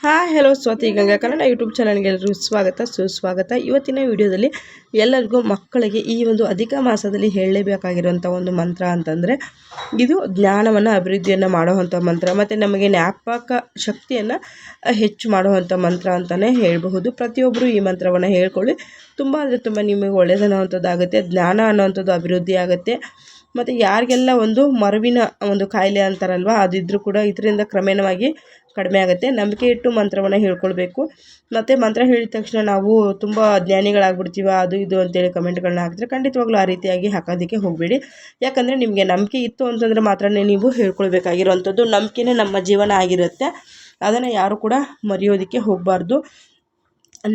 Hello Swati Ganga Kannada YouTube ಚಾನಲ್ಗೆ ಎಲ್ಲರಿಗೂ ಸ್ವಾಗತ ಸುಸ್ವಾಗತ. ಇವತ್ತಿನ ವಿಡಿಯೋದಲ್ಲಿ ಎಲ್ಲರಿಗೂ ಮಕ್ಕಳಿಗೆ ಈ ಒಂದು ಅಧಿಕ ಮಾಸದಲ್ಲಿ ಹೇಳಲೇಬೇಕಾಗಿರುವಂಥ ಒಂದು ಮಂತ್ರ ಅಂತಂದರೆ ಇದು ಜ್ಞಾನವನ್ನು ಅಭಿವೃದ್ಧಿಯನ್ನು ಮಾಡುವಂಥ ಮಂತ್ರ ಮತ್ತು ನಮಗೆ ಜ್ಞಾಪಕ ಶಕ್ತಿಯನ್ನು ಹೆಚ್ಚು ಮಾಡುವಂಥ ಮಂತ್ರ ಅಂತಲೇ ಹೇಳಬಹುದು. ಪ್ರತಿಯೊಬ್ಬರು ಈ ಮಂತ್ರವನ್ನು ಹೇಳ್ಕೊಳ್ಳಿ. ತುಂಬ ಅಂದರೆ ತುಂಬ ನಿಮಗೆ ಒಳ್ಳೆಯದನ್ನುವಂಥದ್ದಾಗುತ್ತೆ. ಜ್ಞಾನ ಅನ್ನೋವಂಥದ್ದು ಅಭಿವೃದ್ಧಿ ಆಗುತ್ತೆ. ಮತ್ತು ಯಾರಿಗೆಲ್ಲ ಒಂದು ಮರುವಿನ ಒಂದು ಕಾಯಿಲೆ ಅಂತಾರಲ್ವ, ಅದಿದ್ದರೂ ಕೂಡ ಇದರಿಂದ ಕ್ರಮೇಣವಾಗಿ ಕಡಿಮೆ ಆಗುತ್ತೆ. ನಂಬಿಕೆ ಇಟ್ಟು ಮಂತ್ರವನ್ನು ಹೇಳ್ಕೊಳ್ಬೇಕು. ಮತ್ತು ಮಂತ್ರ ಹೇಳಿದ ತಕ್ಷಣ ನಾವು ತುಂಬ ಜ್ಞಾನಿಗಳಾಗ್ಬಿಡ್ತೀವ ಅದು ಇದು ಅಂತೇಳಿ ಕಮೆಂಟ್ಗಳನ್ನ ಹಾಕಿದ್ರೆ ಖಂಡಿತವಾಗ್ಲೂ ಆ ರೀತಿಯಾಗಿ ಹಾಕೋದಕ್ಕೆ ಹೋಗಬೇಡಿ. ಯಾಕಂದರೆ ನಿಮಗೆ ನಂಬಿಕೆ ಇತ್ತು ಅಂತಂದರೆ ಮಾತ್ರನೇ ನೀವು ಹೇಳ್ಕೊಳ್ಬೇಕಾಗಿರೋವಂಥದ್ದು. ನಂಬಿಕೆನೇ ನಮ್ಮ ಜೀವನ ಆಗಿರುತ್ತೆ. ಅದನ್ನು ಯಾರು ಕೂಡ ಮರೆಯೋದಕ್ಕೆ ಹೋಗಬಾರ್ದು.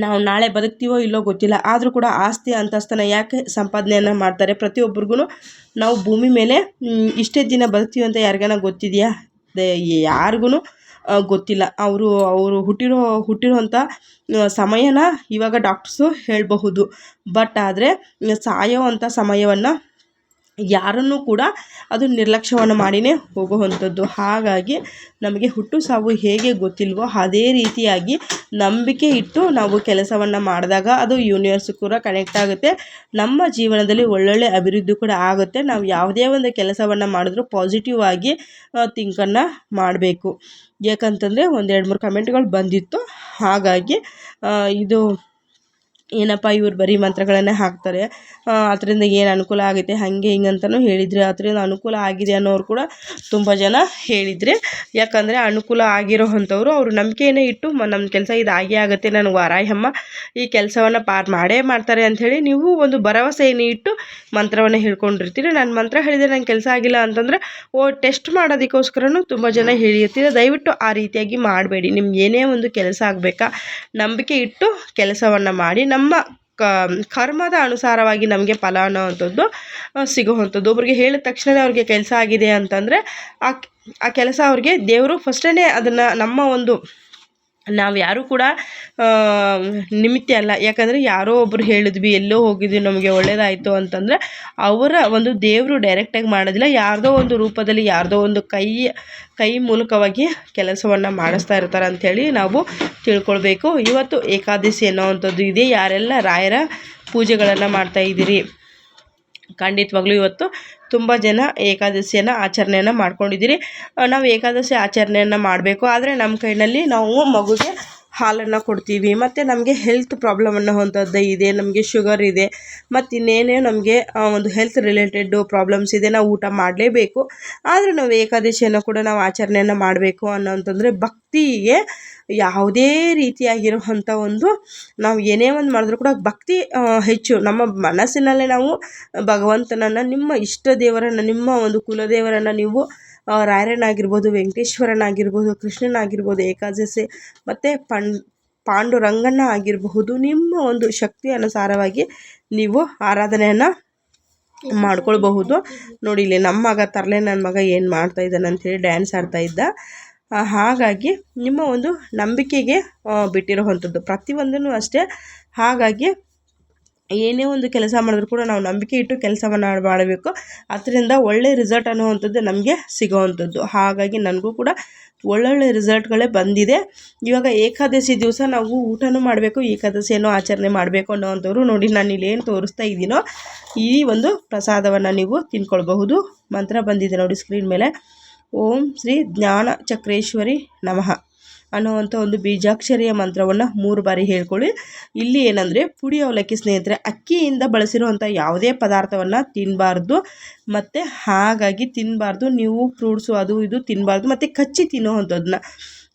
ನಾವು ನಾಳೆ ಬದುಕ್ತೀವೋ ಇಲ್ಲೋ ಗೊತ್ತಿಲ್ಲ, ಆದರೂ ಕೂಡ ಆಸ್ತಿ ಅಂತಸ್ತನ್ನು ಯಾಕೆ ಸಂಪಾದನೆಯನ್ನು ಮಾಡ್ತಾರೆ? ಪ್ರತಿಯೊಬ್ಬರಿಗೂ ನಾವು ಭೂಮಿ ಮೇಲೆ ಇಷ್ಟೇ ದಿನ ಬದುಕ್ತೀವಿ ಅಂತ ಯಾರಿಗಾನ ಗೊತ್ತಿದೆಯಾ? ಯಾರಿಗೂ ಗೊತ್ತಿಲ್ಲ. ಅವರು ಹುಟ್ಟಿರೋವಂಥ ಸಮಯನ ಇವಾಗ ಡಾಕ್ಟರ್ಸು ಹೇಳಬಹುದು. ಬಟ್ ಆದರೆ ಸಾಯೋವಂಥ ಸಮಯವನ್ನು ಯಾರನ್ನೂ ಕೂಡ ಅದು ನಿರ್ಲಕ್ಷ್ಯವನ್ನು ಮಾಡಿಯೇ ಹೋಗುವಂಥದ್ದು. ಹಾಗಾಗಿ ನಮಗೆ ಹುಟ್ಟು ಸಾವು ಹೇಗೆ ಗೊತ್ತಿಲ್ವೋ ಅದೇ ರೀತಿಯಾಗಿ ನಂಬಿಕೆ ಇಟ್ಟು ನಾವು ಕೆಲಸವನ್ನು ಮಾಡಿದಾಗ ಅದು ಯೂನಿವರ್ಸ್ ಕೂಡ ಕನೆಕ್ಟ್ ಆಗುತ್ತೆ. ನಮ್ಮ ಜೀವನದಲ್ಲಿ ಒಳ್ಳೊಳ್ಳೆ ಅಭಿವೃದ್ಧಿ ಕೂಡ ಆಗುತ್ತೆ. ನಾವು ಯಾವುದೇ ಒಂದು ಕೆಲಸವನ್ನು ಮಾಡಿದ್ರೂ ಪಾಸಿಟಿವ್ ಆಗಿ ಥಿಂಕನ್ನು ಮಾಡಬೇಕು. ಯಾಕಂತಂದರೆ 1-2-3 ಕಮೆಂಟ್ಗಳು ಬಂದಿತ್ತು. ಹಾಗಾಗಿ ಇದು ಏನಪ್ಪ ಇವ್ರು ಬರೀ ಮಂತ್ರಗಳನ್ನೇ ಹಾಕ್ತಾರೆ, ಅದರಿಂದ ಏನು ಅನುಕೂಲ ಆಗುತ್ತೆ ಹಾಗೆ ಹಿಂಗೆ ಅಂತಲೂ ಹೇಳಿದರೆ, ಅದರಿಂದ ಅನುಕೂಲ ಆಗಿದೆ ಅನ್ನೋರು ಕೂಡ ತುಂಬ ಜನ ಹೇಳಿದರೆ. ಯಾಕಂದರೆ ಅನುಕೂಲ ಆಗಿರೋ ಅಂಥವ್ರು ಅವರು ನಂಬಿಕೆಯೇ ಇಟ್ಟು ನಮ್ಮ ಕೆಲಸ ಇದು ಆಗೇ ಆಗುತ್ತೆ, ನನಗೆ ವಾರಾಯಮ್ಮ ಈ ಕೆಲಸವನ್ನು ಮಾಡೇ ಮಾಡ್ತಾರೆ ಅಂಥೇಳಿ ನೀವು ಒಂದು ಭರವಸೆಯನ್ನು ಇಟ್ಟು ಮಂತ್ರವನ್ನು ಹೇಳ್ಕೊಂಡಿರ್ತೀರಿ. ನಾನು ಮಂತ್ರ ಹೇಳಿದರೆ ನಂಗೆ ಕೆಲಸ ಆಗಿಲ್ಲ ಅಂತಂದರೆ ಟೆಸ್ಟ್ ಮಾಡೋದಕ್ಕೋಸ್ಕರನೂ ತುಂಬ ಜನ ಹೇಳಿರ್ತೀರ. ದಯವಿಟ್ಟು ಆ ರೀತಿಯಾಗಿ ಮಾಡಬೇಡಿ. ನಿಮ್ಗೆ ಏನೇ ಒಂದು ಕೆಲಸ ಆಗಬೇಕಾ ನಂಬಿಕೆ ಇಟ್ಟು ಕೆಲಸವನ್ನು ಮಾಡಿ. ನಮ್ಮ ಕರ್ಮದ ಅನುಸಾರವಾಗಿ ನಮಗೆ ಫಲ ಅನ್ನೋವಂಥದ್ದು ಸಿಗುವಂಥದ್ದು. ಒಬ್ರಿಗೆ ಹೇಳಿದ ತಕ್ಷಣ ಅವ್ರಿಗೆ ಕೆಲಸ ಆಗಿದೆ ಅಂತಂದರೆ ಆ ಕೆಲಸ ಅವ್ರಿಗೆ ದೇವರು ಫಸ್ಟೇ ಅದನ್ನು ನಮ್ಮ ಒಂದು ನಾವು ಯಾರೂ ಕೂಡ ನಿಮಿತ್ತ ಅಲ್ಲ. ಯಾಕಂದರೆ ಯಾರೋ ಒಬ್ಬರು ಹೇಳಿದ್ವಿ, ಎಲ್ಲೋ ಹೋಗಿದ್ವಿ, ನಮಗೆ ಒಳ್ಳೆಯದಾಯಿತು ಅಂತಂದರೆ ಅವರ ಒಂದು ದೇವರು ಡೈರೆಕ್ಟಾಗಿ ಮಾಡೋದಿಲ್ಲ. ಯಾರ್ದೋ ಒಂದು ರೂಪದಲ್ಲಿ ಯಾರ್ದೋ ಒಂದು ಕೈ ಮೂಲಕವಾಗಿ ಕೆಲಸವನ್ನು ಮಾಡಿಸ್ತಾ ಇರ್ತಾರೆ ಅಂಥೇಳಿ ನಾವು ತಿಳ್ಕೊಳ್ಬೇಕು. ಇವತ್ತು ಏಕಾದಶಿ ಅನ್ನೋವಂಥದ್ದು ಇದೆ. ಯಾರೆಲ್ಲ ರಾಯರ ಪೂಜೆಗಳನ್ನು ಮಾಡ್ತಾಯಿದ್ದೀರಿ, ಖಂಡಿತವಾಗ್ಲೂ ಇವತ್ತು ತುಂಬ ಜನ ಏಕಾದಶಿಯನ್ನು ಆಚರಣೆಯನ್ನು ಮಾಡ್ಕೊಂಡಿದ್ದೀರಿ. ನಾವು ಏಕಾದಶಿ ಆಚರಣೆಯನ್ನು ಮಾಡಬೇಕು. ಆದರೆ ನಮ್ಮ ಕೈಯಲ್ಲಿ ನಾವು ಮಗುಗೆ ಹಾಲನ್ನು ಕೊಡ್ತೀವಿ. ಮತ್ತು ನಮಗೆ ಹೆಲ್ತ್ ಪ್ರಾಬ್ಲಮ್ ಅನ್ನೋವಂಥದ್ದು ಇದೆ, ನಮಗೆ ಶುಗರ್ ಇದೆ, ಮತ್ತು ಇನ್ನೇನೇ ನಮಗೆ ಒಂದು ಹೆಲ್ತ್ ರಿಲೇಟೆಡ್ ಪ್ರಾಬ್ಲಮ್ಸ್ ಇದೆ. ನಾವು ಊಟ ಮಾಡಲೇಬೇಕು. ಆದರೆ ನಾವು ಏಕಾದಶಿಯನ್ನು ಕೂಡ ನಾವು ಆಚರಣೆಯನ್ನು ಮಾಡಬೇಕು ಅನ್ನೋಂತಂದರೆ ಭಕ್ತಿಗೆ ಯಾವುದೇ ರೀತಿಯಾಗಿರುವಂಥ ಒಂದು ನಾವು ಏನೇ ಒಂದು ಮಾಡಿದ್ರೂ ಕೂಡ ಭಕ್ತಿ ಹೆಚ್ಚು. ನಮ್ಮ ಮನಸ್ಸಿನಲ್ಲೇ ನಾವು ಭಗವಂತನನ್ನು, ನಿಮ್ಮ ಇಷ್ಟ ದೇವರನ್ನು, ನಿಮ್ಮ ಒಂದು ಕುಲದೇವರನ್ನು ನೀವು ರಾಯರನ್ನಾಗಿರ್ಬೋದು, ವೆಂಕಟೇಶ್ವರನಾಗಿರ್ಬೋದು, ಕೃಷ್ಣನಾಗಿರ್ಬೋದು, ಏಕಾದಶಿ ಮತ್ತು ಪಾಂಡುರಂಗನ ಆಗಿರಬಹುದು, ನಿಮ್ಮ ಒಂದು ಶಕ್ತಿ ಅನುಸಾರವಾಗಿ ನೀವು ಆರಾಧನೆಯನ್ನು ಮಾಡ್ಕೊಳ್ಬಹುದು. ನೋಡಿ ಇಲ್ಲಿ ನಮ್ಮ ಮಗ ತರಲೆ, ನನ್ನ ಮಗ ಏನು ಮಾಡ್ತಾಯಿದ್ದಾನೆ ಅಂಥೇಳಿ ಡ್ಯಾನ್ಸ್ ಆಡ್ತಾಯಿದ್ದ. ಹಾಗಾಗಿ ನಿಮ್ಮ ಒಂದು ನಂಬಿಕೆಗೆ ಬಿಟ್ಟಿರೋವಂಥದ್ದು ಪ್ರತಿಯೊಂದೂ ಅಷ್ಟೇ. ಹಾಗಾಗಿ ಏನೇ ಒಂದು ಕೆಲಸ ಮಾಡಿದ್ರು ಕೂಡ ನಾವು ನಂಬಿಕೆ ಇಟ್ಟು ಕೆಲಸವನ್ನು ಮಾಡಬೇಕು. ಅದರಿಂದ ಒಳ್ಳೆ ರಿಸಲ್ಟ್ ಅನ್ನುವಂಥದ್ದು ನಮಗೆ ಸಿಗೋವಂಥದ್ದು. ಹಾಗಾಗಿ ನನಗೂ ಕೂಡ ಒಳ್ಳೊಳ್ಳೆ ರಿಸಲ್ಟ್ಗಳೇ ಬಂದಿದೆ. ಇವಾಗ ಏಕಾದಶಿ ದಿವಸ ನಾವು ಊಟನೂ ಮಾಡಬೇಕು, ಏಕಾದಶಿಯನ್ನು ಆಚರಣೆ ಮಾಡಬೇಕು ಅನ್ನೋವಂಥವ್ರು ನೋಡಿ ನಾನು ಇಲ್ಲೇನು ತೋರಿಸ್ತಾ ಇದ್ದೀನೋ ಈ ಒಂದು ಪ್ರಸಾದವನ್ನು ನೀವು ತಿನ್ಕೊಳ್ಬಹುದು. ಮಂತ್ರ ಬಂದಿದೆ ನೋಡಿ ಸ್ಕ್ರೀನ್ ಮೇಲೆ. ಓಂ ಶ್ರೀ ಜ್ಞಾನ ಚಕ್ರೇಶ್ವರಿ ನಮಃ ಅನ್ನುವಂಥ ಒಂದು ಬೀಜಾಕ್ಷರಿಯ ಮಂತ್ರವನ್ನು 3 ಬಾರಿ ಹೇಳ್ಕೊಳ್ಳಿ. ಇಲ್ಲಿ ಏನಂದರೆ ಪುಡಿ ಅವಲಕ್ಕಿ ಸ್ನೇಹಿತರೆ, ಅಕ್ಕಿಯಿಂದ ಬಳಸಿರುವಂಥ ಯಾವುದೇ ಪದಾರ್ಥವನ್ನು ತಿನ್ನಬಾರ್ದು. ಮತ್ತು ಹಾಗಾಗಿ ತಿನ್ನಬಾರ್ದು. ನೀವು ಫ್ರೂಟ್ಸು ಅದು ಇದು ತಿನ್ನಬಾರ್ದು. ಮತ್ತು ಕಚ್ಚಿ ತಿನ್ನುವಂಥದ್ದನ್ನ,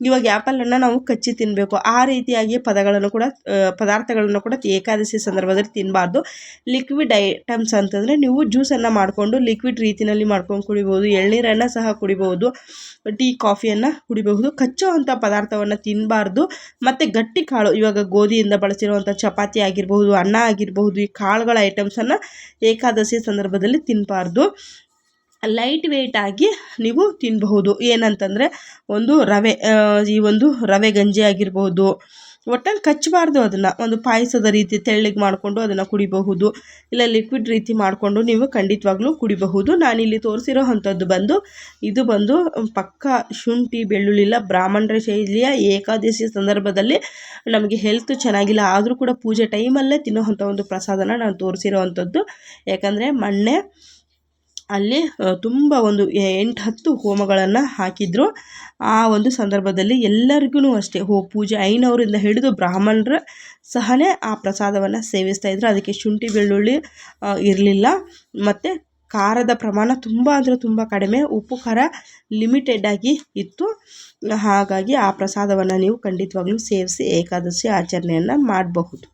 ಇವಾಗ ಆ್ಯಪಲನ್ನು ನಾವು ಕಚ್ಚಿ ತಿನ್ನಬೇಕು. ಆ ರೀತಿಯಾಗಿ ಪದಾರ್ಥಗಳನ್ನು ಕೂಡ ಏಕಾದಶಿ ಸಂದರ್ಭದಲ್ಲಿ ತಿನ್ನಬಾರ್ದು. ಲಿಕ್ವಿಡ್ ಐಟಮ್ಸ್ ಅಂತಂದರೆ ನೀವು ಜ್ಯೂಸನ್ನು ಮಾಡಿಕೊಂಡು ಲಿಕ್ವಿಡ್ ರೀತಿಯಲ್ಲಿ ಮಾಡ್ಕೊಂಡು ಕುಡಿಬೋದು. ಎಳ್ನೀರನ್ನು ಸಹ ಕುಡಿಬೋದು, ಟೀ ಕಾಫಿಯನ್ನು ಕುಡಿಬಹುದು. ಕಚ್ಚುವಂಥ ಪದಾರ್ಥವನ್ನು ತಿನ್ನಬಾರ್ದು. ಮತ್ತು ಗಟ್ಟಿ ಕಾಳು, ಇವಾಗ ಗೋಧಿಯಿಂದ ಬಳಸಿರುವಂಥ ಚಪಾತಿ ಆಗಿರಬಹುದು, ಅನ್ನ ಆಗಿರಬಹುದು, ಈ ಕಾಳುಗಳ ಐಟಮ್ಸನ್ನು ಏಕಾದಶಿ ಸಂದರ್ಭದಲ್ಲಿ ತಿನ್ನಬಾರ್ದು. ಲೈಟ್ ವೆಯ್ಟ್ ಆಗಿ ನೀವು ತಿನ್ನಬಹುದು. ಏನಂತಂದರೆ ಒಂದು ರವೆ ಗಂಜಿ ಆಗಿರ್ಬೋದು, ಒಟ್ಟಲ್ಲಿ ಕಚ್ಚಬಾರ್ದು. ಅದನ್ನು ಒಂದು ಪಾಯಸದ ರೀತಿ ತೆಳ್ಳಗೆ ಮಾಡಿಕೊಂಡು ಅದನ್ನು ಕುಡಿಬಹುದು, ಇಲ್ಲ ಲಿಕ್ವಿಡ್ ರೀತಿ ಮಾಡಿಕೊಂಡು ನೀವು ಖಂಡಿತವಾಗ್ಲೂ ಕುಡಿಬಹುದು. ನಾನಿಲ್ಲಿ ತೋರಿಸಿರೋ ಅಂಥದ್ದು ಇದು ಬಂದು ಪಕ್ಕ ಶುಂಠಿ ಬೆಳ್ಳುಳ್ಳಿಲ್ಲ ಬ್ರಾಹ್ಮಣರ ಶೈಲಿಯ ಏಕಾದಶಿ ಸಂದರ್ಭದಲ್ಲಿ ನಮಗೆ ಹೆಲ್ತ್ ಚೆನ್ನಾಗಿಲ್ಲ ಆದರೂ ಕೂಡ ಪೂಜೆ ಟೈಮಲ್ಲೇ ತಿನ್ನೋವಂಥ ಒಂದು ಪ್ರಸಾದನ ನಾನು ತೋರಿಸಿರೋ ಅಂಥದ್ದು. ಯಾಕಂದರೆ ಮೊನ್ನೆ ಅಲ್ಲಿ ತುಂಬ ಒಂದು 8-10 ಹೋಮಗಳನ್ನು ಹಾಕಿದ್ರು. ಆ ಒಂದು ಸಂದರ್ಭದಲ್ಲಿ ಎಲ್ಲರಿಗೂ ಅಷ್ಟೇ ಪೂಜೆ ಐನವರಿಂದ ಹಿಡಿದು ಬ್ರಾಹ್ಮಣರ ಸಹನೇ ಆ ಪ್ರಸಾದವನ್ನು ಸೇವಿಸ್ತಾಯಿದ್ರು. ಅದಕ್ಕೆ ಶುಂಠಿ ಬೆಳ್ಳುಳ್ಳಿ ಇರಲಿಲ್ಲ, ಮತ್ತು ಖಾರದ ಪ್ರಮಾಣ ತುಂಬ ಅಂದರೆ ತುಂಬ ಕಡಿಮೆ, ಉಪ್ಪು ಖಾರ ಲಿಮಿಟೆಡಾಗಿ ಇತ್ತು. ಹಾಗಾಗಿ ಆ ಪ್ರಸಾದವನ್ನು ನೀವು ಖಂಡಿತವಾಗ್ಲೂ ಸೇವಿಸಿ ಏಕಾದಶಿ ಆಚರಣೆಯನ್ನು ಮಾಡಬಹುದು.